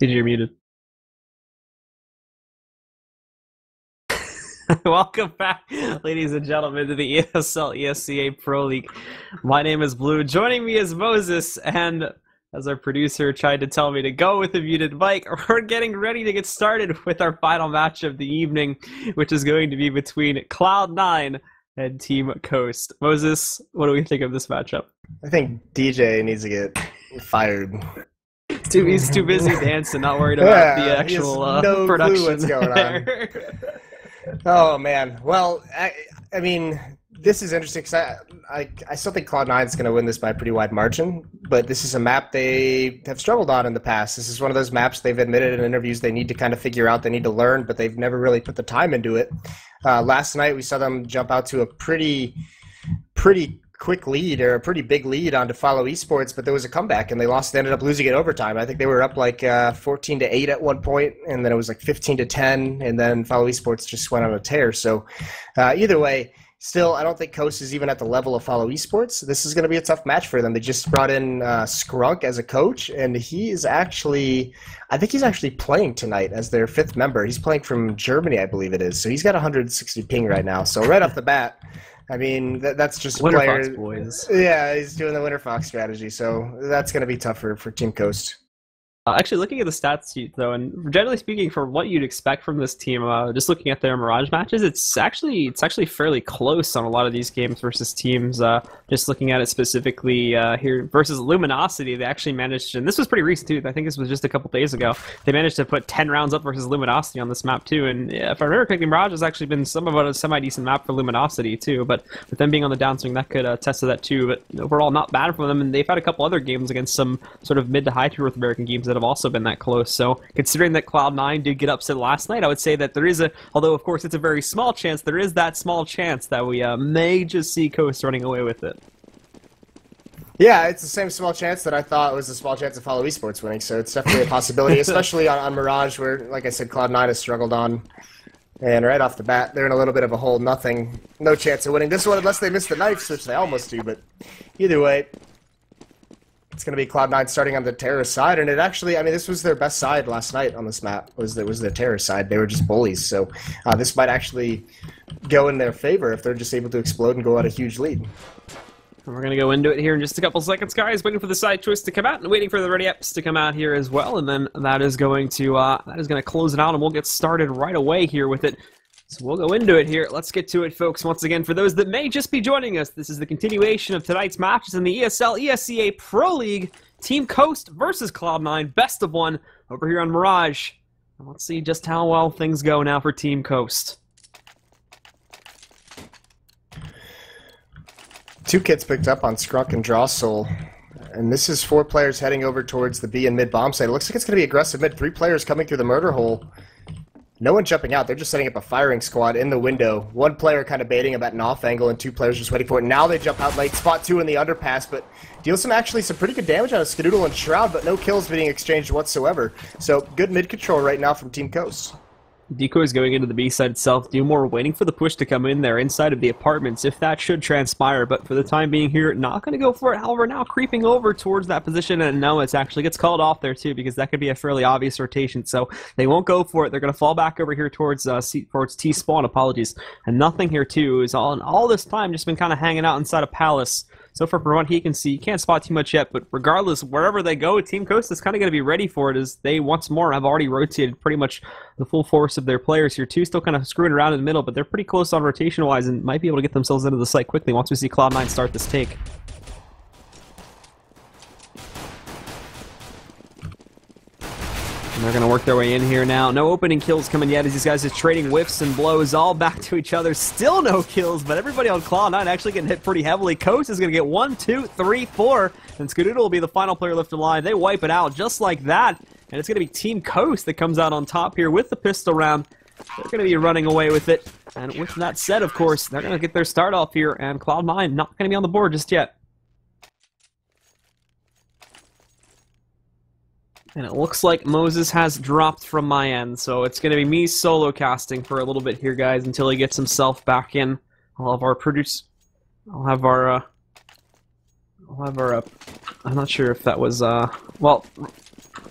DJ, you're muted. Welcome back, ladies and gentlemen, to the ESL ESEA Pro League. My name is Blue. Joining me is Moses, and as our producer tried to tell me to go with the muted mic, we're getting ready to get started with our final match of the evening, which is going to be between Cloud9 and Team Coast. Moses, what do we think of this matchup? I think DJ needs to get fired. He's too busy dancing, not worried about the actual no production. Clue what's going on. Oh man, well, I mean, this is interesting because I still think Cloud9 is going to win this by a pretty wide margin, but this is a map they have struggled on in the past. This is one of those maps they've admitted in interviews they need to kind of figure out, they need to learn, but they've never really put the time into it. Last night we saw them jump out to a pretty quick lead, or a pretty big lead onto Follow Esports, but there was a comeback and they ended up losing it overtime. I think they were up like 14-8 at one point, and then it was like 15-10, and then Follow Esports just went on a tear. So either way, still, I don't think Coast is even at the level of Follow Esports. This is going to be a tough match for them. They just brought in Skrunk as a coach, and I think he's actually playing tonight as their 5th member. He's playing from Germany, I believe it is. So he's got 160 ping right now. So right off the bat, I mean, that's just Winter players. Fox boys. Yeah, he's doing the Winter Fox strategy, so that's going to be tough for Team Coast. Actually, looking at the stats sheet, though, and generally speaking, for what you'd expect from this team, just looking at their Mirage matches, it's actually fairly close on a lot of these games versus teams. Just looking at it specifically here versus Luminosity, they actually managed, and this was pretty recent too. I think this was just a couple days ago. They managed to put 10 rounds up versus Luminosity on this map too. And if I remember correctly, Mirage has actually been somewhat a semi-decent map for Luminosity too. But with them being on the downswing, that could attest to that too. But overall, not bad for them. And they've had a couple other games against some sort of mid to high tier North American games that have also been that close. So considering that Cloud9 did get upset last night, I would say that there is although of course it's a very small chance, there is that small chance that we may just see Coast running away with it. Yeah, it's the same small chance that I thought was a small chance of Follow Esports winning, so it's definitely a possibility, especially on Mirage, where, like I said, Cloud9 has struggled on. And right off the bat, they're in a little bit of a hole, no chance of winning this one unless they miss the knife, which they almost do, but either way, it's going to be Cloud9 starting on the terrorist side, and it actually, I mean, this was their best side last night on this map, was the terrorist side. They were just bullies, so this might actually go in their favor if they're just able to explode and go out a huge lead. We're going to go into it here in just a couple seconds, guys. Waiting for the side twist to come out and waiting for the ready eps to come out here as well. And then that is going to close it out, and we'll get started right away here with it. So we'll go into it here. Let's get to it, folks. Once again, for those that may just be joining us, this is the continuation of tonight's matches in the ESL ESEA Pro League. Team Coast versus Cloud9, best of one over here on Mirage. Let's see just how well things go now for Team Coast. 2 kits picked up on Skrunk and Drawsoul. And this is 4 players heading over towards the B and mid bomb site. It looks like it's going to be aggressive mid. 3 players coming through the murder hole. No one jumping out. They're just setting up a firing squad in the window. 1 player kind of baiting him at an off angle, and 2 players just waiting for it. Now they jump out late. Spot 2 in the underpass, but deals some pretty good damage out of Skadoodle and Shroud, but no kills being exchanged whatsoever. So good mid control right now from Team Coast. Decoys going into the B side itself. Dumore waiting for the push to come in there inside of the apartments if that should transpire, but for the time being here, not going to go for it. However, now creeping over towards that position, and no, it actually gets called off there too, because that could be a fairly obvious rotation, so they won't go for it. They're going to fall back over here towards T-spawn, apologies, and nothing here too is all this time just been kind of hanging out inside a palace. So far, from what he can see, you can't spot too much yet, but regardless, wherever they go, Team Coast is kind of going to be ready for it, as they once more have already rotated pretty much the full force of their players here too. Still kind of screwing around in the middle, but they're pretty close on rotation-wise and might be able to get themselves into the site quickly once we see Cloud9 start this take. And they're going to work their way in here now. No opening kills coming yet as these guys are trading whiffs and blows all back to each other. Still no kills, but everybody on Cloud9 actually getting hit pretty heavily. Coast is going to get 1, 2, 3, 4, and Skadoodle will be the final player left alive. They wipe it out just like that, and it's going to be Team Coast that comes out on top here with the pistol round. They're going to be running away with it, and with that said, of course, they're going to get their start off here, and Cloud9 not going to be on the board just yet. And it looks like Moses has dropped from my end, so it's going to be me solo casting for a little bit here, guys, until he gets himself back in. I'll have our I'm not sure if that was, well,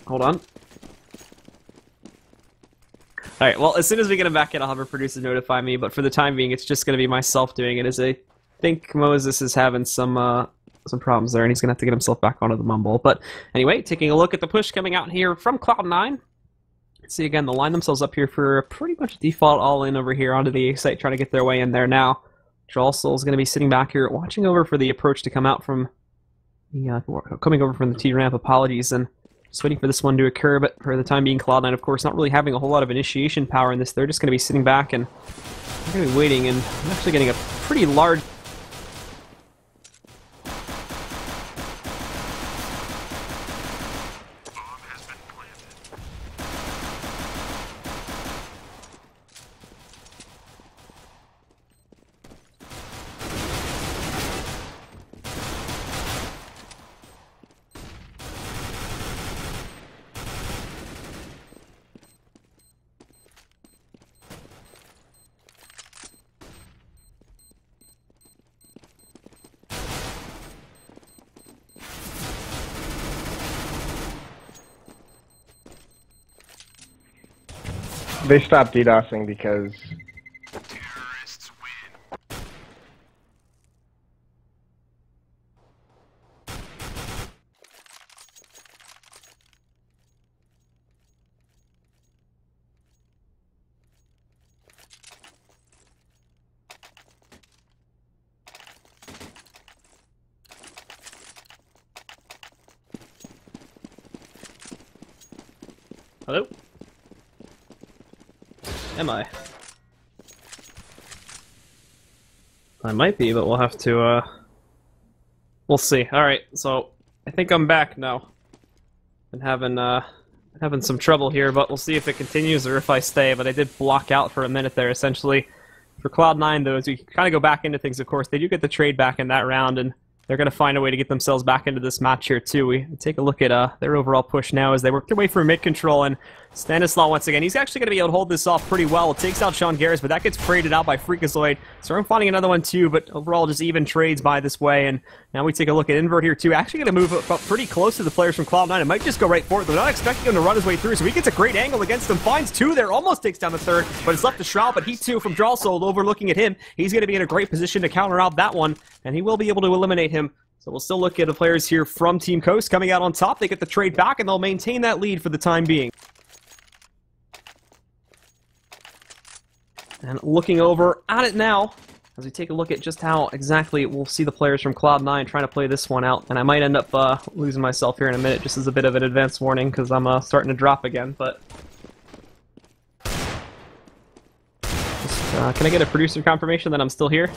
hold on. Alright, well, as soon as we get him back in, I'll have our producer notify me, but for the time being, it's just going to be myself doing it, as I think Moses is having some problems there, and he's going to have to get himself back onto the mumble. But anyway, taking a look at the push coming out here from Cloud9. See, again, they'll line themselves up here for a pretty much default all-in over here onto the A site, trying to get their way in there now. Drawsoul is going to be sitting back here, watching over for the approach to come out from the, coming over from the T-ramp, apologies, and just waiting for this one to occur, but for the time being, Cloud9, of course, not really having a whole lot of initiation power in this. They're just going to be sitting back, and they're going to be waiting, and I'm actually getting a pretty large... They stopped DDoSing because terrorists win. Hello? Am I? I might be, but we'll have to, we'll see. Alright, so I think I'm back now. Been having some trouble here, but we'll see if it continues or if I stay, but I did block out for a minute there, essentially. For Cloud9, though, as we kind of go back into things, of course, they do get the trade back in that round, and they're going to find a way to get themselves back into this match here, too. We take a look at their overall push now as they work their way through mid control, and Stanislaw, once again, he's actually going to be able to hold this off pretty well. It takes out Sean Garris, but that gets traded out by Freakazoid. So I'm finding another one, too, but overall just even trades by this way, and now we take a look at Invert here, too. Actually going to move up pretty close to the players from Cloud9. It might just go right for it. They're not expecting him to run his way through, so he gets a great angle against them. Finds two there, almost takes down the third, but it's left to Shroud, but he, too, from Drawsoul, overlooking at him. He's going to be in a great position to counter out that one, and he will be able to eliminate him. So we'll still look at the players here from Team Coast coming out on top. They get the trade back, and they'll maintain that lead for the time being. And looking over at it now, as we take a look at just how exactly we'll see the players from Cloud9 trying to play this one out. And I might end up losing myself here in a minute, just as a bit of an advance warning, because I'm starting to drop again. But just, can I get a producer confirmation that I'm still here?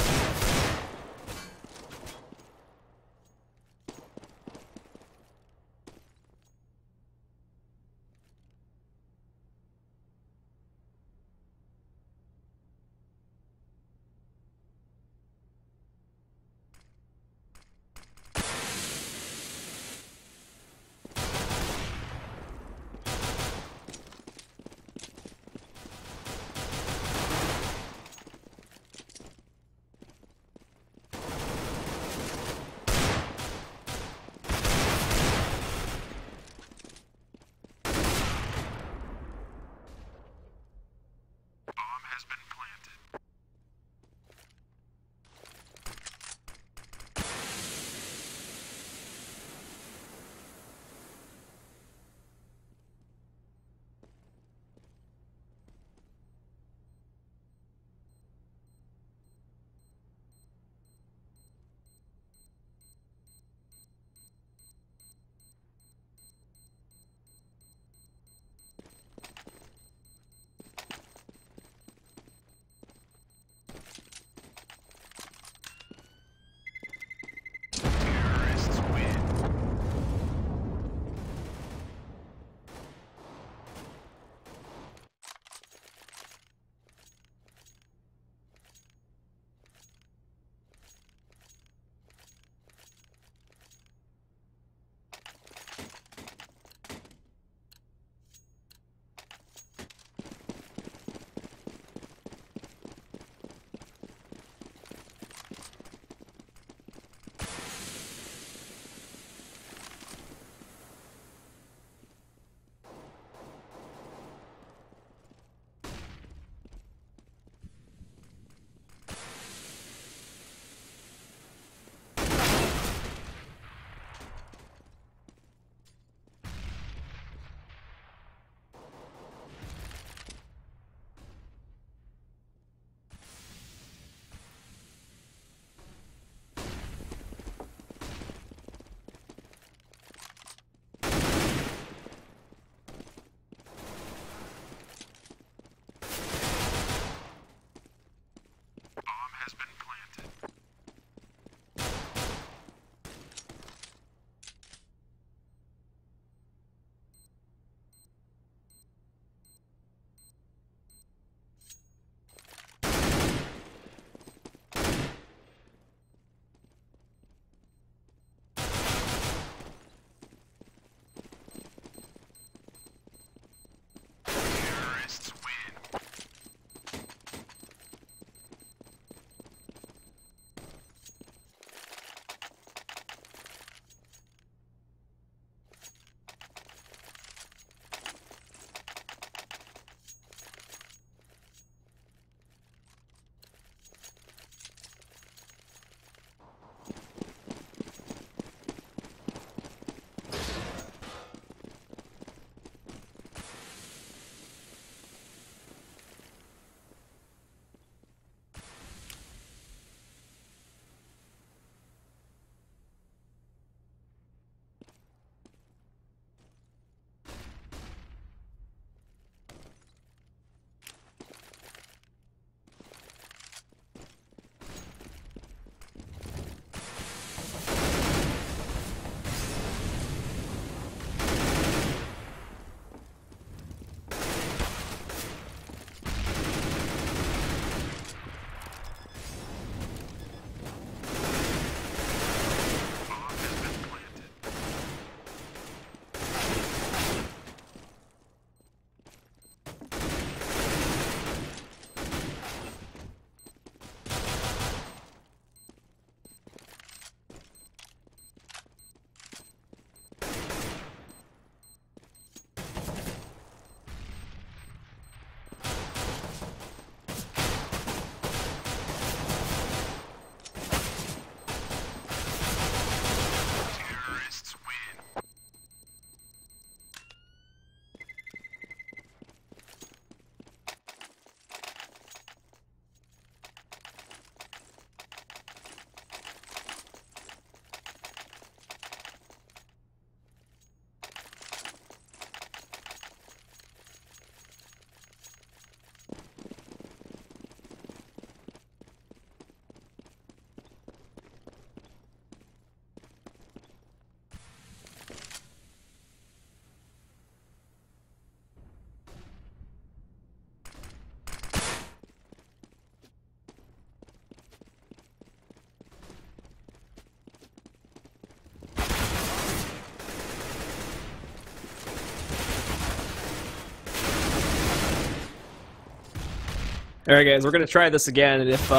Alright guys, we're gonna try this again, and if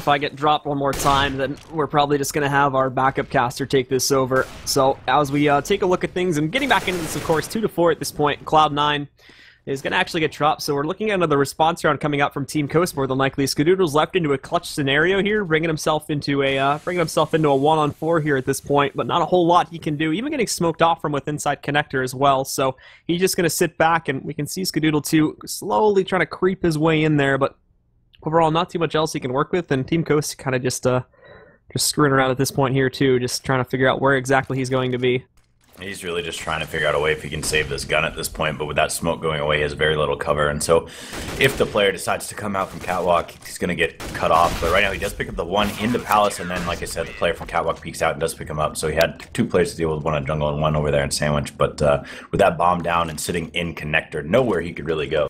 I get dropped one more time, then we're probably just gonna have our backup caster take this over. So, as we take a look at things, and getting back into this, of course, 2-4 at this point, Cloud9 is gonna actually get dropped, so we're looking at another response round coming up from Team Coast more than likely. Skadoodle's left into a clutch scenario here, bringing himself into a 1-on-4 here at this point, but not a whole lot he can do, even getting smoked off from within side connector as well, so he's just gonna sit back, and we can see Skadoodle 2 slowly trying to creep his way in there, but overall, not too much else he can work with, and Team Coast kind of just screwing around at this point here too, just trying to figure out where exactly he's going to be. He's really just trying to figure out a way if he can save this gun at this point, but with that smoke going away, he has very little cover, and so if the player decides to come out from Catwalk, he's going to get cut off, but right now he does pick up the one into Palace, and then, like I said, the player from Catwalk peeks out and does pick him up, so he had two players to deal with, one on jungle and one over there in Sandwich, but with that bomb down and sitting in connector, nowhere he could really go.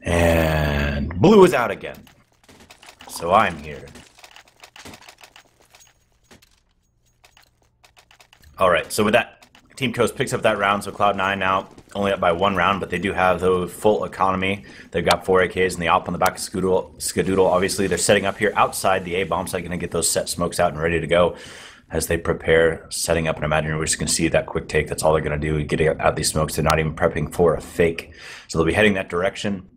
And blue is out again. So I'm here. Alright, so with that, Team Coast picks up that round, so Cloud9 now only up by one round, but they do have the full economy. They've got 4 AKs and the op on the back of Skadoodle. Obviously, they're setting up here outside the A bomb site, going to get those set smokes out and ready to go as they prepare, setting up, and imagine we're just going to see that quick take. That's all they're going to do, getting out these smokes. They're not even prepping for a fake. So they'll be heading that direction.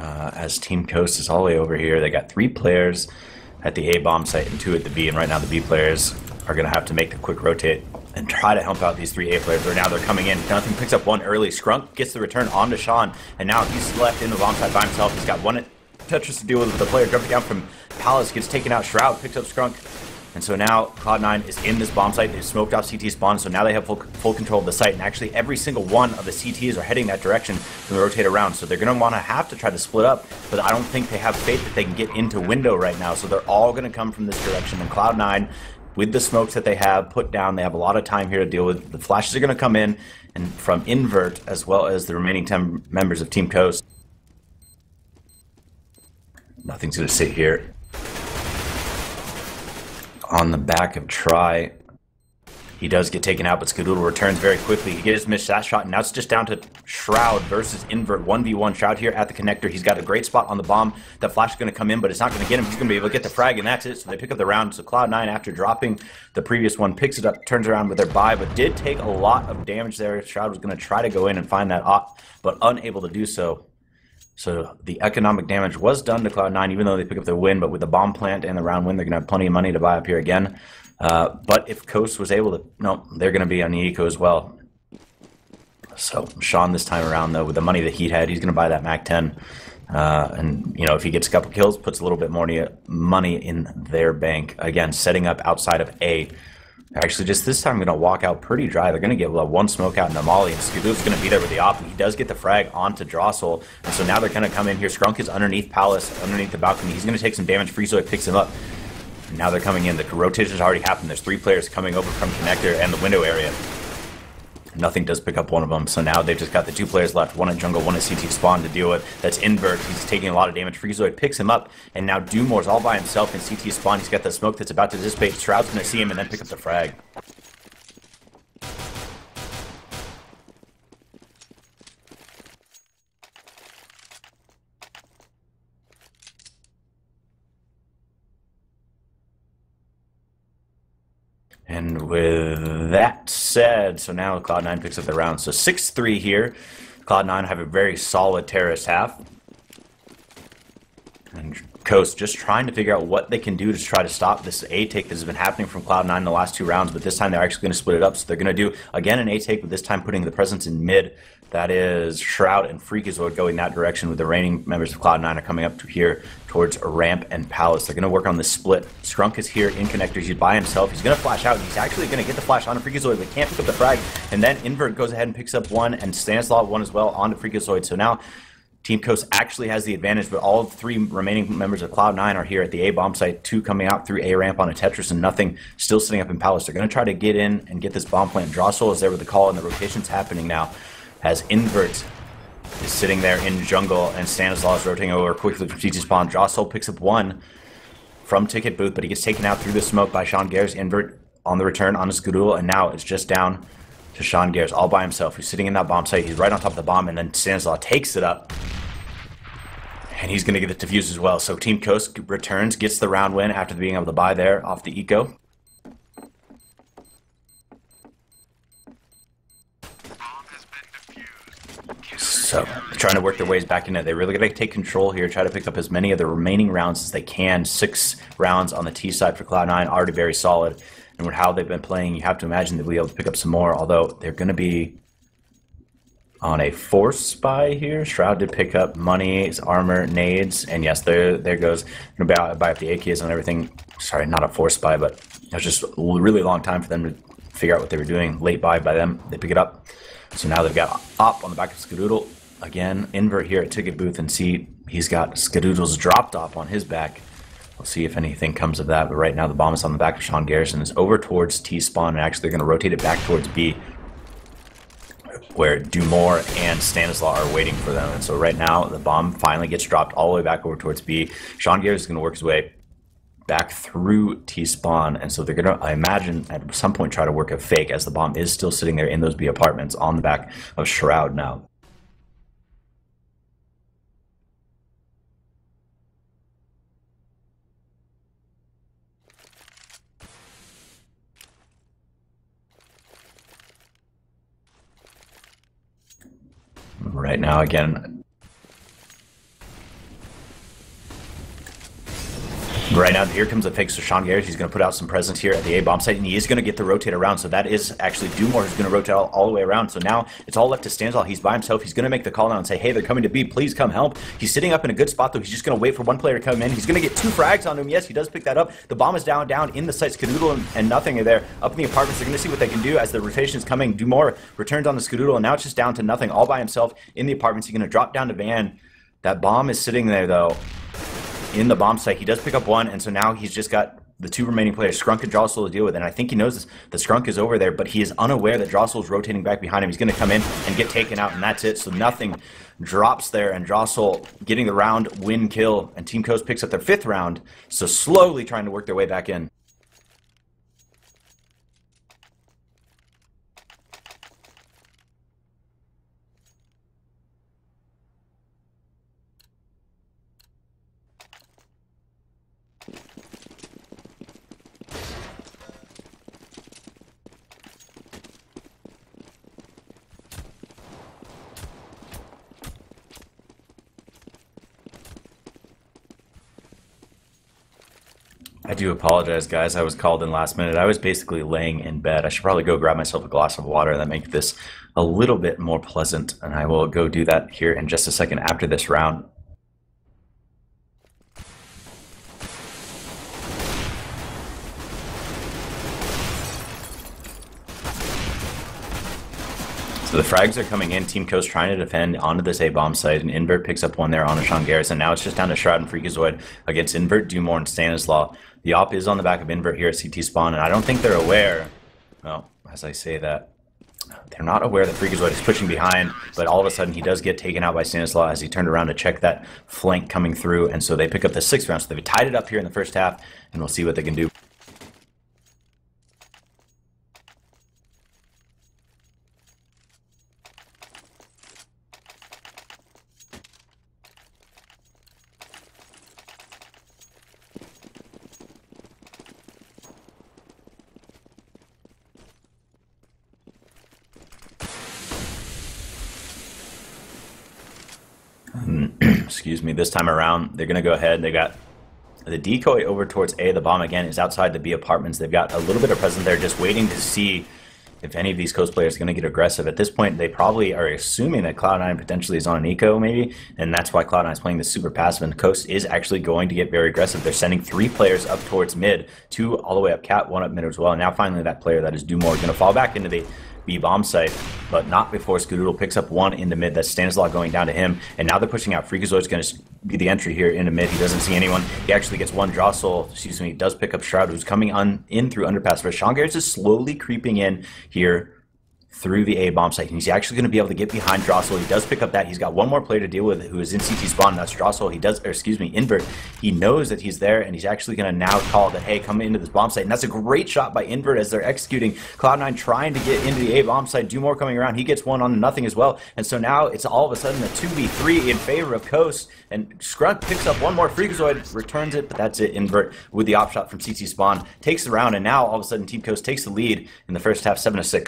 As Team Coast is all the way over here, they got 3 players at the A bomb site and 2 at the B, and right now the B players are going to have to make the quick rotate and try to help out these 3 A players. Right now they're coming in. Nothing picks up one early. Scrunk gets the return onto Sean, and now he's left in the bomb site by himself. He's got one Tetris to deal with. The player jumping down from Palace gets taken out. Shroud picks up Scrunk. And so now Cloud9 is in this bomb site. They've smoked off CT spawn, so now they have full control of the site. And actually, every single one of the CTs are heading that direction to rotate around. So they're going to want to have to try to split up. But I don't think they have faith that they can get into window right now. So they're all going to come from this direction. And Cloud9, with the smokes that they have put down, they have a lot of time here to deal with. The flashes are going to come in, and from Invert, as well as the remaining 10 members of Team Coast. Nothing's going to sit here. On the back of Try, he does get taken out, but Skadoodle returns very quickly. He gets missed that shot, and now it's just down to Shroud versus Invert. 1v1 Shroud here at the connector. He's got a great spot on the bomb. That flash is going to come in, but it's not going to get him. He's going to be able to get the frag, and that's it. So they pick up the round. So Cloud9, after dropping the previous one, picks it up, turns around with their buy, but did take a lot of damage there. Shroud was going to try to go in and find that op, but unable to do so. So the economic damage was done to Cloud9, even though they pick up their win, but with the bomb plant and the round win, they're going to have plenty of money to buy up here again. But if Coast was able to... No, they're going to be on the eco as well. So Sean this time around, though, with the money that he had, he's going to buy that MAC-10. And, you know, if he gets a couple kills, puts a little bit more money in their bank. Again, setting up outside of A. Actually, just this time, I'm going to walk out pretty dry. They're going to get one smoke out in the molly, and Skadoodle's going to be there with the op. He does get the frag onto Drossel, and so now they're going to come in here. Scrunk is underneath Palace, underneath the balcony. He's going to take some damage. Freezoid picks him up. And now they're coming in. The rotation's already happened. There's 3 players coming over from connector and the window area. Nothing does pick up one of them, so now they've just got the 2 players left, one at jungle, one at CT spawn to deal with. That's Invert. He's taking a lot of damage. Freezoid picks him up, and now Dumore's all by himself in CT spawn. He's got the smoke that's about to dissipate. Shroud's going to see him and then pick up the frag. And with that said, so now Cloud9 picks up the round. So 6-3 here. Cloud9 have a very solid terrorist half. And Coast just trying to figure out what they can do to try to stop this A-take that has been happening from Cloud9 in the last 2 rounds. But this time they're actually going to split it up. So they're going to do, again, an A-take, but this time putting the presence in mid. That is Shroud and Freakazoid going that direction, with the reigning members of Cloud9 are coming up to here towards Ramp and Palace. They're going to work on the split. Scrunk is here in connectors. He's by himself. He's going to flash out. He's actually going to get the flash onto Freakazoid, but can't pick up the frag. And then Invert goes ahead and picks up one, and Stanislaw one as well onto Freakazoid. So now Team Coast actually has the advantage, but all 3 remaining members of Cloud9 are here at the A bomb site, 2 coming out through A ramp on a Tetris, and nothing still sitting up in Palace. They're going to try to get in and get this bomb plant. Drossel is there with the call, and the rotation's happening now as Invert is sitting there in jungle, and Stanislaw is rotating over quickly from CT spawn. Drossel picks up one from Ticket Booth, but he gets taken out through the smoke by Sean Gares. Invert on the return on his Skadoodle, and now it's just down to Sean Gares all by himself, who's sitting in that bomb site. He's right on top of the bomb, and then Stanislaw takes it up. And he's going to get the defuse as well. So Team Coast returns, gets the round win after being able to buy there off the eco. So trying to work their ways back in it. They really got to take control here, try to pick up as many of the remaining rounds as they can. 6 rounds on the T side for Cloud9, already very solid. And with how they've been playing, you have to imagine they'll be able to pick up some more, although they're going to be on a force buy here. Shroud did pick up money, armor, nades, and yes, there goes. Going to buy up the AKs and everything. Sorry, not a force buy, but it was just a really long time for them to figure out what they were doing. Late buy by them, they pick it up. So now they've got Op on the back of Skadoodle. Again, invert here at Ticket Booth, and see he's got Skadoodle's dropped Op on his back. We'll see if anything comes of that, but right now the bomb is on the back of Sean Garrison. Is over towards T-spawn, and actually they're going to rotate it back towards B, where Dumore and Stanislaw are waiting for them. And so right now the bomb finally gets dropped all the way back over towards B. Sean Garrison is going to work his way back through T-spawn, and so they're going to, I imagine, at some point try to work a fake, as the bomb is still sitting there in those B apartments on the back of Shroud now. Right now, again, here comes a fake. So Sean Garrett, he's going to put out some presence here at the A bomb site, and he is going to get the rotate around. So that is actually Dumore who's going to rotate all the way around. So now it's all left to Stanislaw. He's by himself. He's going to make the call now and say, hey, they're coming to B. Please come help. He's sitting up in a good spot, though. He's just going to wait for one player to come in. He's going to get 2 frags on him. Yes, he does pick that up. The bomb is down in the site. Skadoodle and nothing are there. Up in the apartments, they're going to see what they can do as the rotation is coming. Dumore returns on the Skadoodle, and now it's just down to nothing all by himself in the apartments. He's going to drop down to Van. That bomb is sitting there, though, in the bomb site. He does pick up one, and so now he's just got the 2 remaining players, Scrunk and Jostle, to deal with. And I think he knows the Scrunk is over there, but he is unaware that Jostle is rotating back behind him. He's going to come in and get taken out, and that's it. So nothing drops there, and Jostle getting the round win kill, and Team Coast picks up their 5th round, so slowly trying to work their way back in. I do apologize, guys. I was called in last minute. I was basically laying in bed. I should probably go grab myself a glass of water. That makes this a little bit more pleasant, and I will go do that here in just a second after this round. So the frags are coming in. Team Coast trying to defend onto this A bomb site, and Invert picks up one there on a Sean Garrison. Now it's just down to Shroud and Freakazoid against Invert, Dumore, and Stanislaw. The op is on the back of Invert here at CT spawn, and I don't think they're aware. Well, as I say that, they're not aware that Freakazoid is pushing behind, but all of a sudden he does get taken out by Stanislaw as he turned around to check that flank coming through, and so they pick up the 6th round. So they've tied it up here in the first half, and we'll see what they can do. Excuse me, this time around, they're going to go ahead. They got the decoy over towards A. The bomb, again, is outside the B apartments. They've got a little bit of presence there, just waiting to see if any of these Coast players are going to get aggressive. At this point, they probably are assuming that Cloud9 potentially is on an eco, maybe, and that's why Cloud9 is playing this super passive, and Coast is actually going to get very aggressive. They're sending 3 players up towards mid, 2 all the way up cat, 1 up mid as well. And now finally that player, that is Dumore, is going to fall back into the B bomb site, but not before Skadoodle picks up 1 into mid. That's Stanislaw going down to him, and now they're pushing out. Freakazoid's going to be the entry here into mid. He doesn't see anyone. He actually gets 1 Jostle. Excuse me. He does pick up Shroud, who's coming in through underpass. But Sean Garrett is slowly creeping in here through the A bomb site, and he's actually going to be able to get behind Drossel. He does pick up that. He's got one more player to deal with who is in CT spawn. That's Drossel. He does, or excuse me, Invert. He knows that he's there, and he's actually going to now call that, hey, come into this bomb site. And that's a great shot by Invert as they're executing. Cloud9 trying to get into the A bomb site. Dumore coming around. He gets one on nothing as well. And so now it's all of a sudden a 2v3 in favor of Coast. And Scrunk picks up one more Freakazoid, returns it, but that's it. Invert with the op shot from CT spawn takes the round, and now all of a sudden Team Coast takes the lead in the first half, 7-6.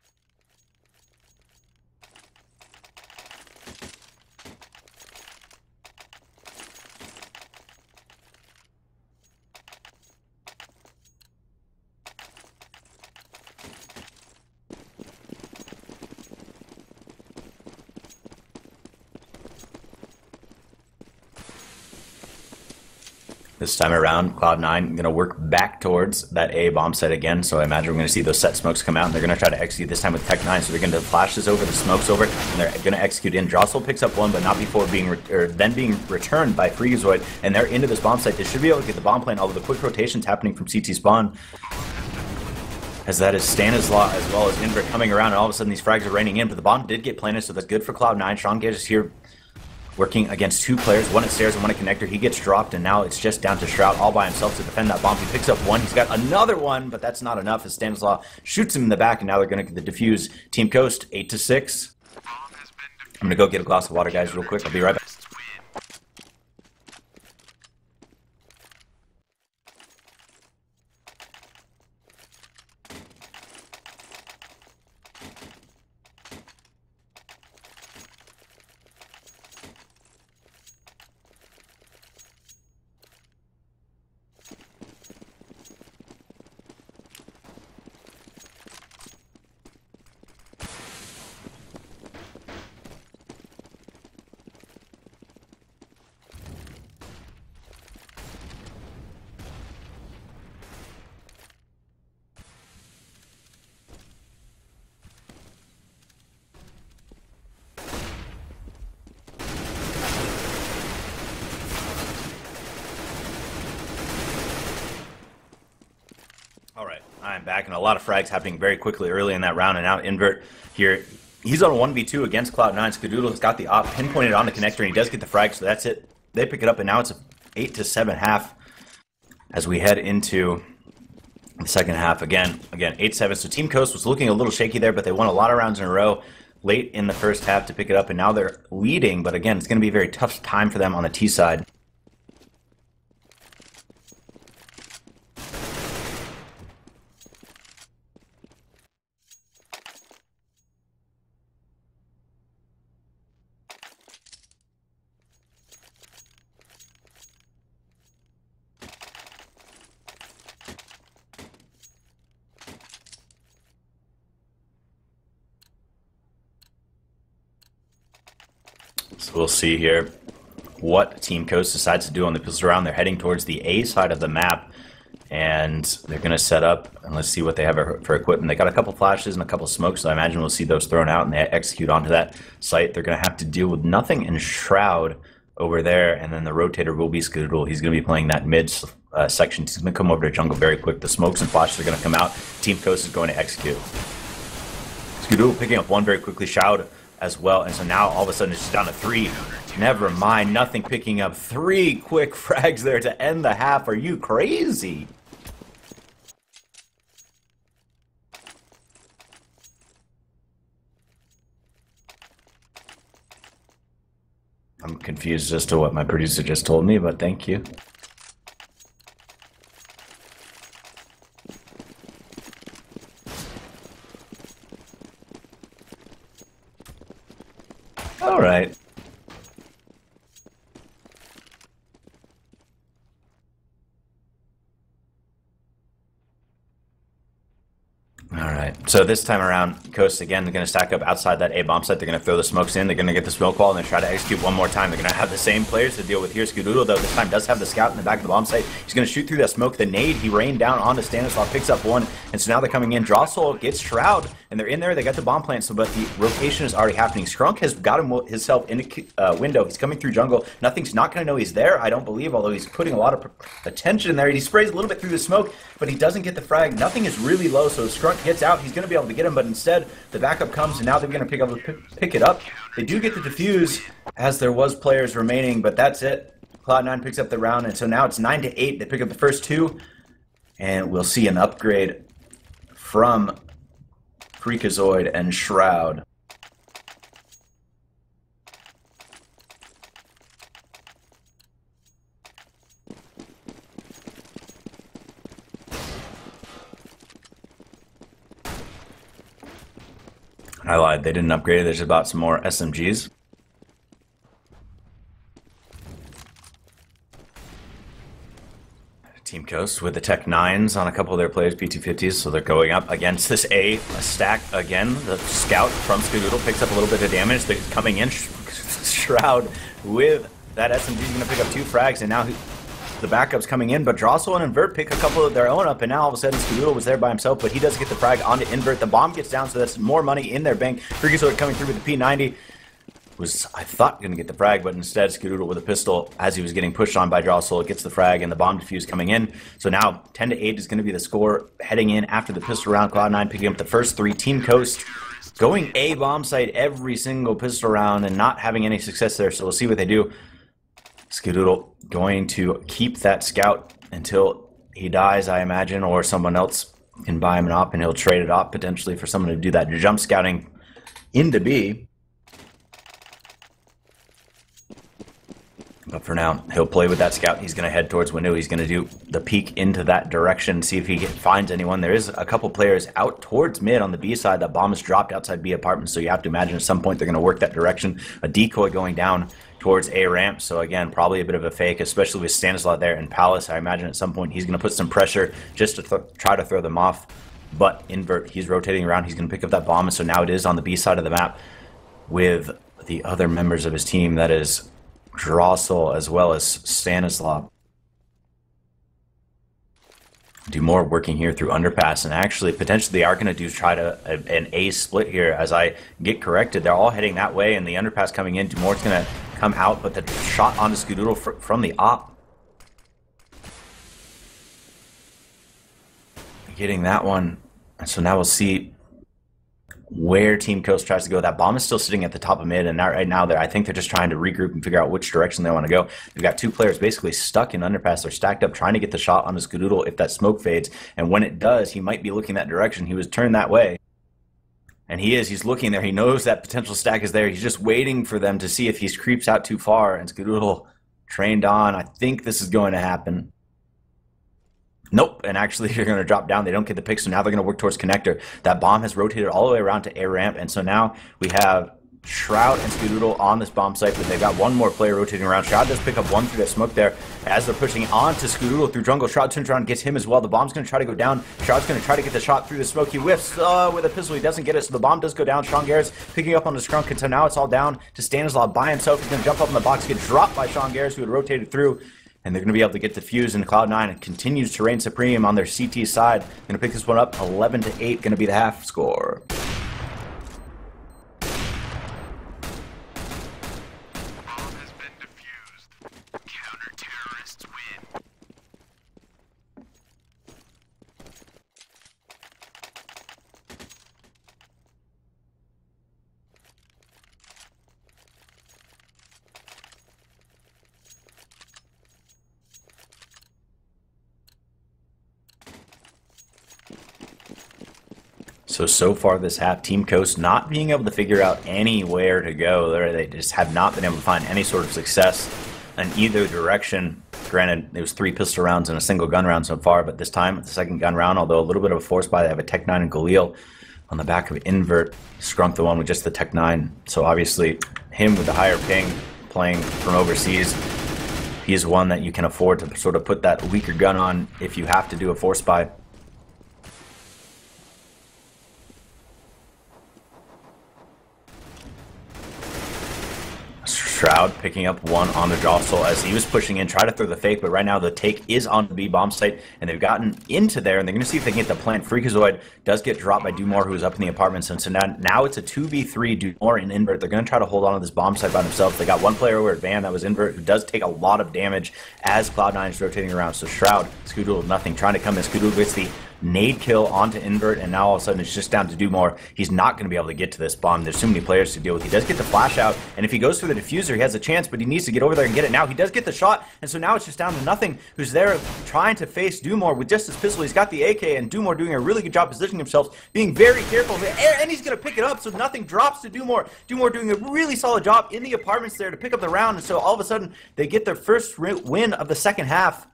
This time around, Cloud9 going to work back towards that A bomb site again, so I imagine we're going to see those set smokes come out, and they're going to try to execute this time with Tech9, so they're going to flash this over, the smokes over, and they're going to execute in. Drossel picks up one, but not before being returned by Freakazoid, and they're into this bomb site. They should be able to get the bomb plant, although the quick rotation's happening from CT spawn, as that is Stanislaw as well as Invert coming around, and all of a sudden these frags are raining in, but the bomb did get planted, so that's good for Cloud9. Sean Gage is here working against two players, one at stairs and one at connector. He gets dropped, and now it's just down to Shroud all by himself to defend that bomb. He picks up one. He's got another one, but that's not enough as Stanislaw shoots him in the back, and now they're going to get the defuse. Team Coast, 8-6. I'm going to go get a glass of water, guys, real quick. I'll be right back. Alright, I'm back, and a lot of frags happening very quickly early in that round, and now Invert here, he's on a 1v2 against Cloud9. Skadoodle's got the op pinpointed on the connector, and he does get the frag, so that's it. They pick it up, and now it's a 8-7 half as we head into the second half. Again, 8-7, so Team Coast was looking a little shaky there, but they won a lot of rounds in a row late in the first half to pick it up, and now they're leading, but again, it's going to be a very tough time for them on the T side. So we'll see here what Team Coast decides to do on the pistol round. They're heading towards the A side of the map, and they're going to set up, and let's see what they have for equipment. They got a couple flashes and a couple smokes, so I imagine we'll see those thrown out, and they execute onto that site. They're going to have to deal with nothing in Shroud over there, and then the rotator will be Skadoodle. He's going to be playing that mid section. He's going to come over to jungle very quick. The smokes and flashes are going to come out. Team Coast is going to execute. Skadoodle picking up one very quickly. Shroud as well, and so now all of a sudden it's just down to 3. Never mind, nothing picking up 3 quick frags there to end the half. Are you crazy? I'm confused as to what my producer just told me, but thank you. All right. So this time around, Coast, again, they're going to stack up outside that A bomb site. They're going to throw the smokes in. They're going to get the smoke wall, and they try to execute one more time. They're going to have the same players to deal with here. Skadoodle, though, this time does have the scout in the back of the bomb site. He's going to shoot through that smoke. The nade, he rained down onto Stanislaw, picks up one, and so now they're coming in. Drossel gets Shroud, and they're in there. They got the bomb plant, so but the rotation is already happening. Scrunk has got himself in a window. He's coming through jungle. Nothing's not going to know he's there, I don't believe, although he's putting a lot of attention in there. He sprays a little bit through the smoke, but he doesn't get the frag. Nothing is really low, so Scrunk hits gets out, he's going to be able to get him, but instead the backup comes, and now they're going to pick it up. They do get the defuse, as there was players remaining, but that's it. Cloud9 picks up the round, and so now it's 9-8. They pick up the first two, and we'll see an upgrade from Freakazoid and Shroud. I lied, they didn't upgrade it. There's about some more SMGs. Team Coast with the Tech 9s on a couple of their players, P250s, so they're going up against this A stack again. The scout from Skadoodle picks up a little bit of damage. They're coming in. Shroud with that SMG is going to pick up 2 frags, and now the backup's coming in, but Drossel and Invert pick a couple of their own up, and now all of a sudden Skadoodle was there by himself, but he does get the frag onto Invert. The bomb gets down, so that's more money in their bank. Freakazoid coming through with the P90 was, I thought, going to get the frag, but instead Skadoodle with a pistol, as he was getting pushed on by Drossel, gets the frag, and the bomb defuse coming in. So now 10-8 is going to be the score heading in after the pistol round. Cloud9 picking up the first 3. Team Coast going A bomb site every single pistol round and not having any success there, so we'll see what they do. Skadoodle going to keep that scout until he dies, I imagine, or someone else can buy him an op, and he'll trade it off potentially for someone to do that jump scouting into B. But for now, he'll play with that scout. He's going to head towards window. He's going to do the peek into that direction, see if he finds anyone. There is a couple players out towards mid on the B side. That bomb is dropped outside B apartments, so you have to imagine at some point they're going to work that direction. A decoy going down towards A ramp, so again, probably a bit of a fake, especially with Stanislav there and Palace. I imagine at some point he's going to put some pressure just to try to throw them off. But Invert, he's rotating around. He's going to pick up that bomb, and so now it is on the B side of the map with the other members of his team. That is Drossel as well as Stanislav. Do more working here through underpass, and actually potentially they are going to do an A split here. As I get corrected, they're all heading that way, and the underpass coming in. Dumore's going to come out, but the shot onto Skadoodle from the op, getting that one. And so now we'll see where Team Coast tries to go. That bomb is still sitting at the top of mid, and right now I think they're just trying to regroup and figure out which direction they want to go. They've got 2 players basically stuck in underpass. They're stacked up trying to get the shot on his Skadoodle if that smoke fades, and when it does, he might be looking that direction. He was turned that way, and he's looking there. He knows that potential stack is there. He's just waiting for them to see if he creeps out too far, and Skadoodle trained on. I think this is going to happen. Nope, and actually they're going to drop down. They don't get the pick, so now they're going to work towards connector. That bomb has rotated all the way around to A ramp, and so now we have Shroud and Skadoodle on this bomb site, but they've got one more player rotating around. Shroud does pick up one through that smoke there as they're pushing on to Skadoodle through jungle. Shroud turns around and gets him as well. The bomb's going to try to go down. Shroud's going to try to get the shot through the smoke. He whiffs with a pistol. He doesn't get it, so the bomb does go down. Sean Garris picking up on the Skrunk, and so now it's all down to Stanislav by himself. He's going to jump up in the box, get dropped by Sean Garris, who had rotated through, and they're going to be able to get the fuse, and Cloud9 continues to reign supreme on their CT side. Going to pick this one up 11-8, going to be the half score. Bomb has been defused. Counter-terrorists win. So far this half, Team Coast not being able to figure out anywhere to go. They just have not been able to find any sort of success in either direction. Granted, it was 3 pistol rounds and a single gun round so far, but this time, the second gun round, although a little bit of a force buy, they have a Tech 9 and Galil on the back of Invert. Skrunk the one with just the Tech 9. So obviously, him with the higher ping, playing from overseas, he is one that you can afford to sort of put that weaker gun on if you have to do a force buy. Shroud picking up one on the Drossel as he was pushing in, try to throw the fake, but right now the take is on the B bomb site, and they've gotten into there, and they're going to see if they can get the plant. Freakazoid does get dropped by Dumore, who is up in the apartments, and so now it's a 2v3, Dumore and Invert. They're going to try to hold on to this bomb site by themselves. They got one player over at Van, that was Invert, who does take a lot of damage as Cloud9 is rotating around. So Shroud, Skadoodle, nothing, trying to come in. Skadoodle gets the nade kill onto invert, and now all of a sudden it's just down to do more. He's not going to be able to get to this bomb. There's too many players to deal with. He does get the flash out, and if he goes through the diffuser, he has a chance, but he needs to get over there and get it now. He does get the shot, and so now it's just down to nothing, who's there trying to face Dumore with just his pistol. He's got the AK, and Dumore doing a really good job positioning himself, being very careful, and he's going to pick it up, so nothing drops to Dumore. Dumore doing a really solid job in the apartments there to pick up the round, and so all of a sudden they get their first win of the second half.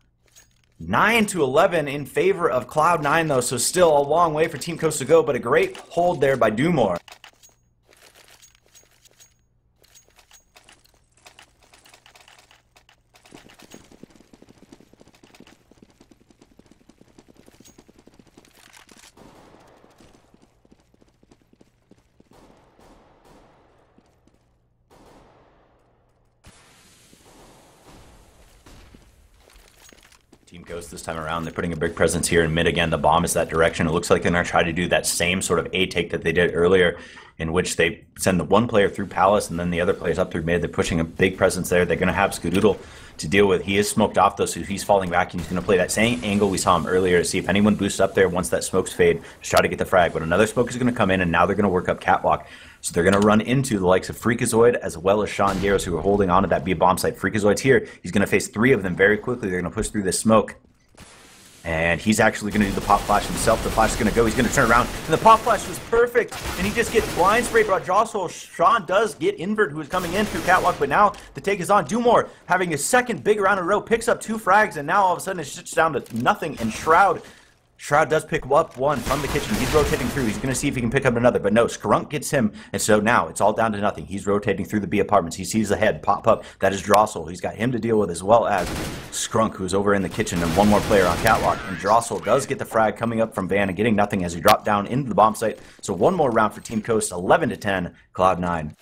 9-11 in favor of Cloud9 though, so still a long way for Team Coast to go, but a great hold there by Dumore. Team Ghost this time around, they're putting a big presence here in mid again. The bomb is that direction. It looks like they're going to try to do that same sort of A take that they did earlier, in which they send the one player through Palace and then the other players up through mid. They're pushing a big presence there. They're going to have Skadoodle to deal with. He is smoked off though, so he's falling back, and he's going to play that same angle we saw him earlier to see if anyone boosts up there once that smoke's fade to try to get the frag. But another smoke is going to come in, and now they're going to work up Catwalk. So they're going to run into the likes of Freakazoid as well as Sean Garros, who are holding on to that B bomb site. Freakazoid's here. He's going to face 3 of them very quickly. They're going to push through this smoke. And he's actually going to do the pop flash himself. The flash is going to go. He's going to turn around. And the pop flash was perfect. And he just gets blind sprayed by Jostle. Sean does get invert, who is coming in through Catwalk. But now the take is on. Dumore having his second big round in a row. Picks up 2 frags. And now all of a sudden it's just down to nothing. And Shroud does pick up one from the kitchen. He's rotating through. He's going to see if he can pick up another. But no, Skrunk gets him. And so now it's all down to nothing. He's rotating through the B apartments. He sees the head pop up. That is Drossel. He's got him to deal with, as well as Skrunk, who's over in the kitchen, and one more player on Catwalk. And Drossel does get the frag coming up from Van and getting nothing as he dropped down into the bomb site. So one more round for Team Coast, 11-10, Cloud9.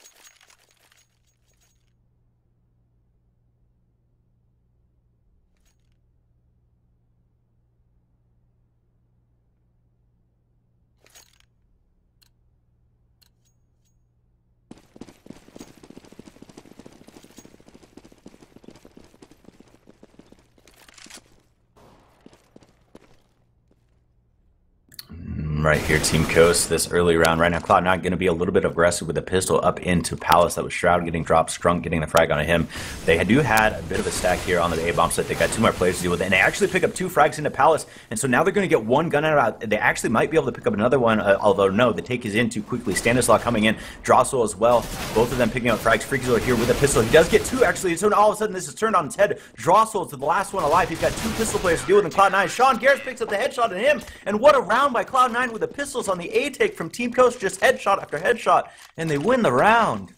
Right here, Team Coast, this early round. Right now, Cloud9 going to be a little bit aggressive with a pistol up into Palace. That was Shroud getting dropped, Skrunk getting the frag onto him. They had a bit of a stack here on the A-bomb set. They got 2 more players to deal with it, and they actually pick up 2 frags into Palace, and so now they're going to get 1 gun out. They actually might be able to pick up another one, although no, the take is in too quickly. Stanislaw coming in, Drossel as well. Both of them picking up frags. Freakazoid here with a pistol. He does get 2, actually, so all of a sudden this is turned on its head. Drossel to the last one alive. He's got 2 pistol players to deal with in Cloud9. Sean Garris picks up the headshot on him, and what a round by Cloud9 with the pistols on the A-take from Team Coast, just headshot after headshot, and they win the round.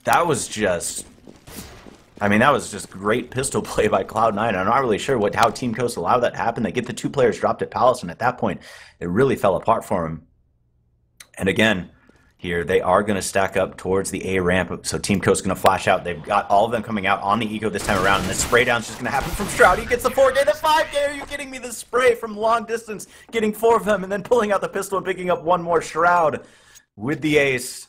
That was just great pistol play by Cloud9. I'm not really sure how Team Coast allowed that to happen. They get the 2 players dropped at Palace, and at that point, it really fell apart for him. And again, here they are going to stack up towards the A ramp. So Team Coast going to flash out. They've got all of them coming out on the Eco this time around, and the spray down is just going to happen from Shroud. He gets the 4K, the 5K. Are you kidding me? The spray from long distance, getting 4 of them, and then pulling out the pistol and picking up 1 more. Shroud with the ace.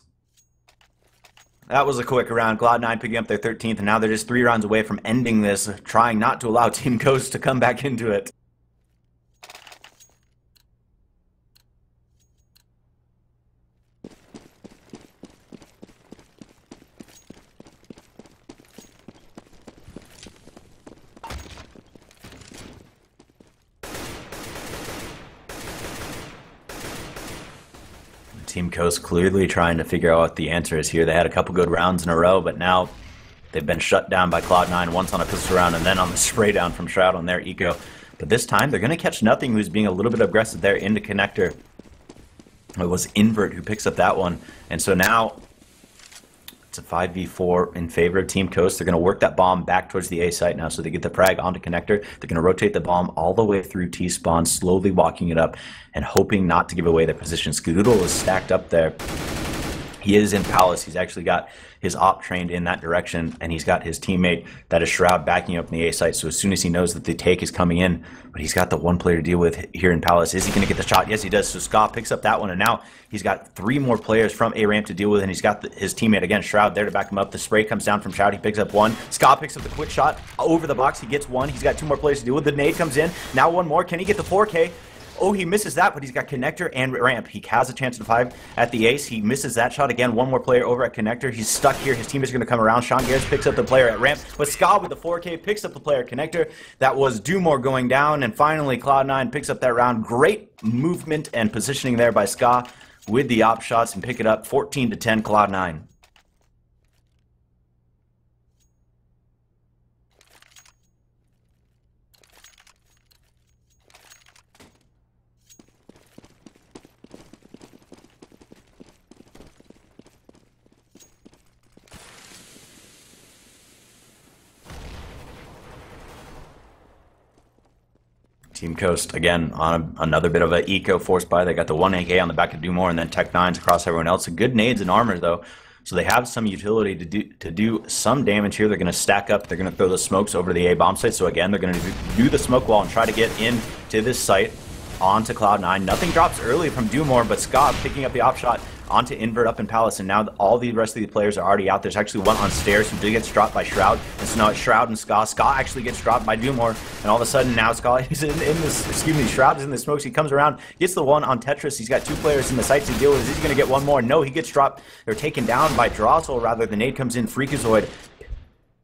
That was a quick round. Cloud9 picking up their 13th, and now they're just 3 rounds away from ending this, trying not to allow Team Coast to come back into it. Team Coast clearly trying to figure out what the answer is here. They had a couple good rounds in a row, but now they've been shut down by Cloud9, once on a pistol round and then on the spray down from Shroud on their Eco. But this time, they're going to catch nothing, who's being a little bit aggressive there into Connector. It was Invert who picks up that one. And so now it's a 5v4 in favor of Team Coast. They're going to work that bomb back towards the A site now, so they get the frag onto Connector. They're going to rotate the bomb all the way through T-spawn, slowly walking it up and hoping not to give away their position. Skadoodle is stacked up there. He is in Palace. He's actually got his op trained in that direction, and he's got his teammate that is Shroud backing up in the A site. So as soon as he knows that the take is coming in, but he's got the one player to deal with here in Palace. Is he going to get the shot? Yes, he does. So Ska picks up that one, and now he's got 3 more players from A ramp to deal with, and he's got his teammate again, Shroud, there to back him up. The spray comes down from Shroud. He picks up 1. Ska picks up the quick shot over the box. He gets 1. He's got 2 more players to deal with. The nade comes in. Now 1 more. Can he get the 4K? Oh, he misses that, but he's got connector and ramp. He has a chance to 5 at the ace. He misses that shot again. 1 more player over at connector. He's stuck here. His team is going to come around. Sean Garris picks up the player at ramp, but Ska with the 4K picks up the player at connector. That was Dumore going down, and finally Cloud9 picks up that round. Great movement and positioning there by Ska with the op shots and pick it up 14-10 Cloud9. Team Coast, again, on another bit of an eco force buy. They got the 1 AK on the back of Dumore and then Tech9s across everyone else. Good nades and armor, though. So they have some utility to do some damage here. They're going to stack up. They're going to throw the smokes over to the A bomb site. So again, they're going to do the smoke wall and try to get into this site onto Cloud9. Nothing drops early from Dumore, but Scott picking up the op shot onto Invert up in Palace, and now all the rest of the players are already out. There's actually one on stairs who gets dropped by Shroud, and so now it's Shroud and Ska. Ska actually gets dropped by Dumore, and all of a sudden now Ska is in this, excuse me, Shroud is in the smokes. He comes around, gets the one on Tetris. He's got 2 players in the sites to deal with. Is he going to get 1 more? No, he gets dropped, or taken down by Drossel, rather. The nade comes in, Freakazoid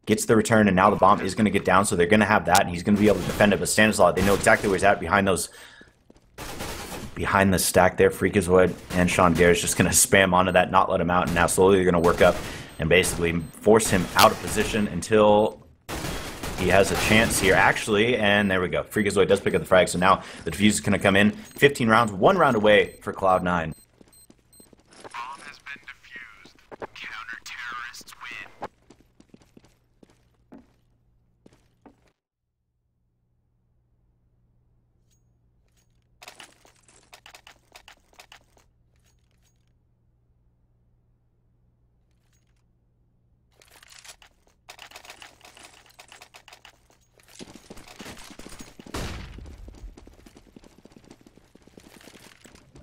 gets the return, and now the bomb is going to get down, so they're going to have that, and he's going to be able to defend it. But Stanislaw, they know exactly where he's at behind those, behind the stack there. Freakazoid and Sean Garris just going to spam onto that, not let him out, and now slowly they're going to work up and basically force him out of position until he has a chance here, actually, and there we go. Freakazoid does pick up the frag, so now the defuse is going to come in. 15 rounds, 1 round away for Cloud9. Bomb has been defused. Counter-terrorists win.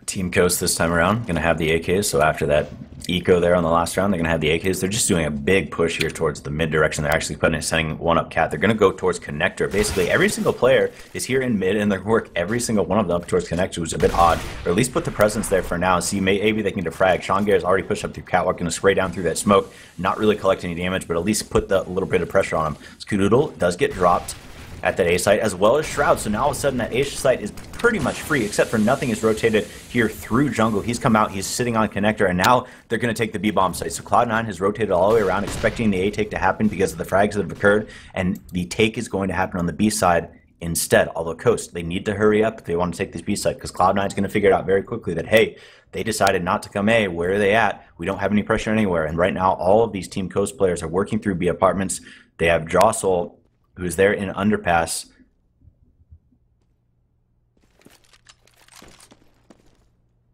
Team Coast this time around, going to have the AKs, so after that eco there on the last round, they're going to have the AKs. They're just doing a big push here towards the mid direction. They're actually sending one up cat. They're going to go towards connector. Basically, every single player is here in mid, and they're going to work every single one of them up towards connector, which is a bit odd, or at least put the presence there for now. See, maybe they can defrag. Sean Garris already pushed up through catwalk, going to spray down through that smoke, not really collect any damage, but at least put the little bit of pressure on him. Skadoodle does get dropped at that A site, as well as Shroud. So now all of a sudden that A site is pretty much free, except for nothing is rotated here through jungle. He's come out, he's sitting on connector, and now they're going to take the B bomb site. So Cloud9 has rotated all the way around, expecting the A take to happen because of the frags that have occurred, and the take is going to happen on the B side instead. Although Coast, they need to hurry up if they want to take this B site, because Cloud9 is going to figure it out very quickly that, hey, they decided not to come A. Where are they at? We don't have any pressure anywhere. And right now, all of these Team Coast players are working through B apartments. They have Drossel, who's there in underpass.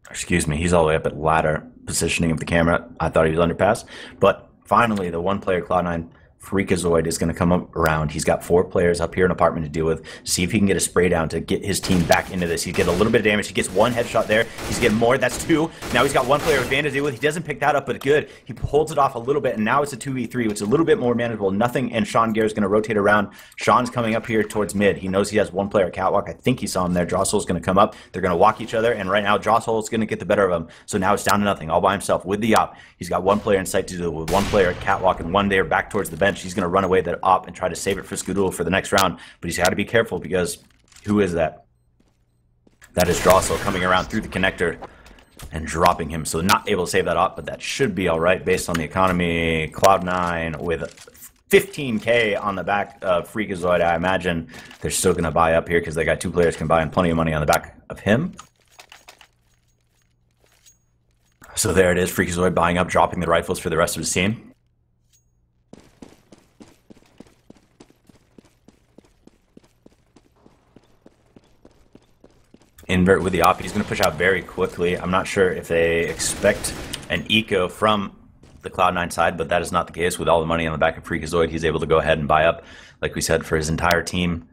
Excuse me, he's all the way up at ladder positioning of the camera. I thought he was underpass. But finally, the one player Cloud9, Freakazoid, is going to come up around. He's got 4 players up here in apartment to deal with. See if he can get a spray down to get his team back into this. He get a little bit of damage. He gets 1 headshot there. He's getting more. That's 2. Now he's got 1 player advantage to deal with. He doesn't pick that up, but good. He holds it off a little bit, and now it's a 2v3, which is a little bit more manageable. Nothing, and Sean Garris is going to rotate around. Sean's coming up here towards mid. He knows he has 1 player at catwalk. I think he saw him there. Drossel's going to come up. They're going to walk each other, and right now Drossel is going to get the better of him. So now it's down to nothing, all by himself with the op. He's got 1 player in sight to deal with, 1 player at catwalk, and 1 there back towards the bench. He's going to run away that op and try to save it for Skadoodle for the next round, but he's got to be careful because who is that? That is Drossel coming around through the connector and dropping him, so not able to save that op, but that should be all right based on the economy. Cloud9 with 15k on the back of Freakazoid. I imagine they're still going to buy up here because they got 2 players can buy and plenty of money on the back of him. So there it is, Freakazoid buying up, dropping the rifles for the rest of his team. Invert with the op. He's going to push out very quickly. I'm not sure if they expect an eco from the Cloud9 side, but that is not the case. With all the money on the back of Freakazoid, he's able to go ahead and buy up, like we said, for his entire team.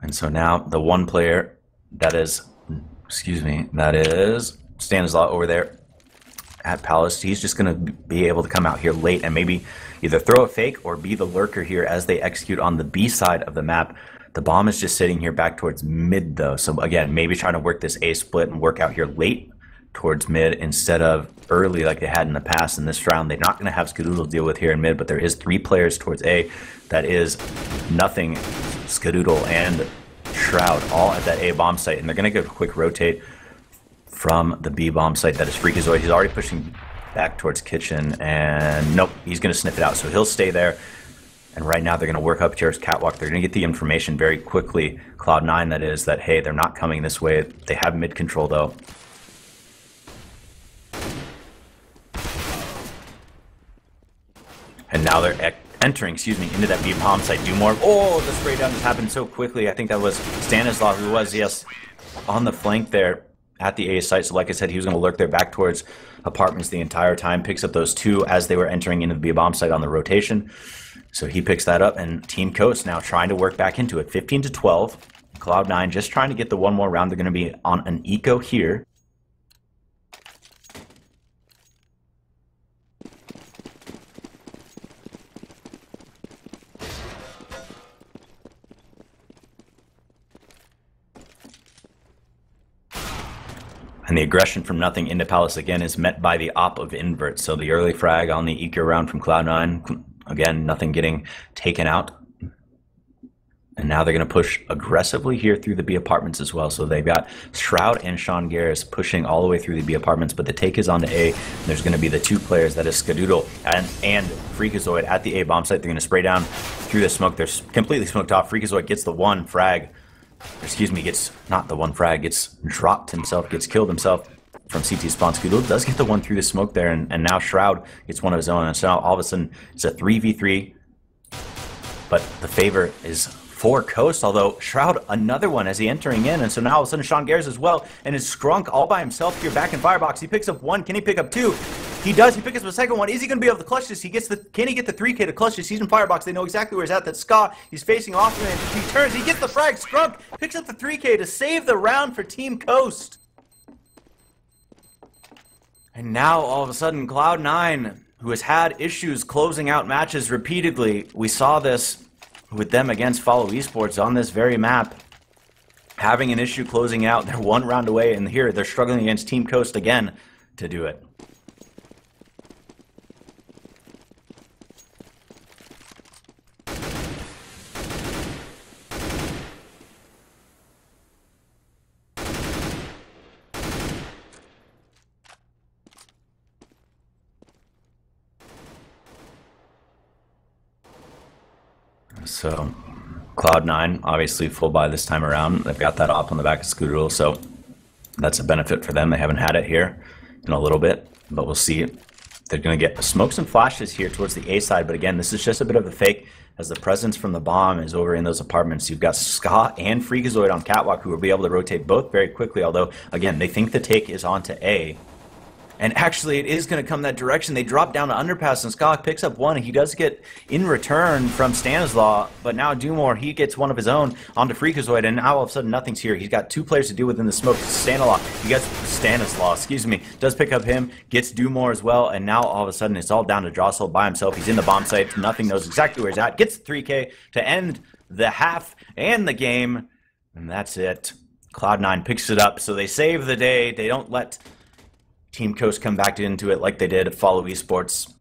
And so now the one player that is, that is Stanislaw over there at Palace, he's just going to be able to come out here late and maybe either throw a fake or be the lurker here as they execute on the B side of the map. The bomb is just sitting here back towards mid, though. So again, maybe trying to work this A split and work out here late towards mid instead of early like they had in the past. In this round, they're not going to have Skadoodle deal with here in mid, but there is 3 players towards A. That is nothing, Skadoodle and Shroud, all at that A bomb site. And they're going to get a quick rotate from the B bomb site. That is Freakazoid. He's already pushing back towards Kitchen, and nope, he's going to sniff it out. So he'll stay there. And right now they're going to work up Chair's Catwalk. They're going to get the information very quickly, Cloud9 that is, that hey, they're not coming this way. They have mid control though. And now they're entering, into that B bomb site. Do more. Oh, the spray down just happened so quickly. I think that was Stanislav who was, yes, on the flank there at the A site. So like I said, he was going to lurk there back towards apartments the entire time. Picks up those 2 as they were entering into the B bomb site on the rotation. So he picks that up, and Team Coast now trying to work back into it. 15-12. Cloud9 just trying to get the one more round. They're going to be on an eco here. And the aggression from nothing into Palace again is met by the op of invert. So the early frag on the eco round from Cloud9. Again, nothing getting taken out. And now they're going to push aggressively here through the B apartments as well. So they've got Shroud and Sean Garris pushing all the way through the B apartments, but the take is on to A. There's going to be the 2 players, that is Skadoodle and Freakazoid at the A bomb site. They're going to spray down through the smoke. They're completely smoked off. Freakazoid gets the 1 frag. Gets not the 1 frag, gets dropped himself, gets killed himself from CT spawn. Skadoodle does get the 1 through the smoke there, and now Shroud gets 1 of his own. And so now all of a sudden it's a 3v3, but the favor is for Coast, although Shroud another one as he entering in, and so now all of a sudden Sean Garris as well, and it's Skrunk all by himself here back in Firebox. He picks up 1. Can he pick up 2? He does. He picks up a second one. Is he going to be able to clutch this? Can he get the 3K to clutch this? He's in Firebox. They know exactly where he's at. That's Ska. He's facing off him, and he turns. He gets the frag. Skrunk picks up the 3K to save the round for Team Coast. And now all of a sudden Cloud9, who has had issues closing out matches repeatedly, we saw this with them against Follow Esports on this very map, having an issue closing out. They're 1 round away, and here they're struggling against Team Coast again to do it. So Cloud9 obviously full buy this time around. They've got that op on the back of Skadoodle, so that's a benefit for them. They haven't had it here in a little bit, but we'll see. They're going to get smokes and flashes here towards the A side, but again, this is just a bit of a fake as the presence from the bomb is over in those apartments. You've got Ska and Freakazoid on Catwalk who will be able to rotate both very quickly, although again, they think the take is onto A. And actually, it is going to come that direction. They drop down to underpass, and Ska picks up 1. He does get in return from Stanislaw, but now Dumore, he gets 1 of his own onto Freakazoid, and now all of a sudden nothing's here. He's got 2 players to deal with in the smoke. Stanislaw, does pick up him, gets Dumore as well, and now all of a sudden it's all down to Jostle by himself. He's in the bomb site. Nothing knows exactly where he's at. Gets 3K to end the half and the game, and that's it. Cloud9 picks it up, so they save the day. They don't let Team Coast come back into it like they did at Follow Esports.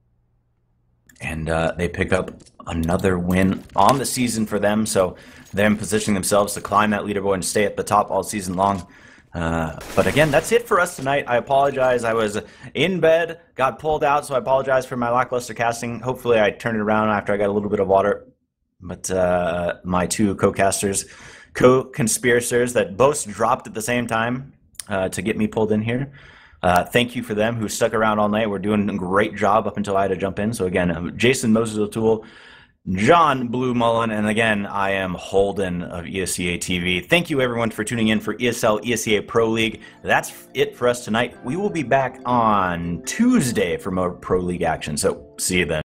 And they pick up another win on the season for them. So them positioning themselves to climb that leaderboard and stay at the top all season long. But again, that's it for us tonight. I apologize. I was in bed, got pulled out, so I apologize for my lackluster casting. Hopefully I turned it around after I got a little bit of water. But my 2 co-casters, co-conspirators that both dropped at the same time to get me pulled in here. Thank you for them who stuck around all night. We're doing a great job up until I had to jump in. So again, Jason Moses O'Toole, John Blue Mullen, and again, I am Holden of ESEA TV. Thank you everyone for tuning in for ESL ESEA Pro League. That's it for us tonight. We will be back on Tuesday for more Pro League action, so see you then.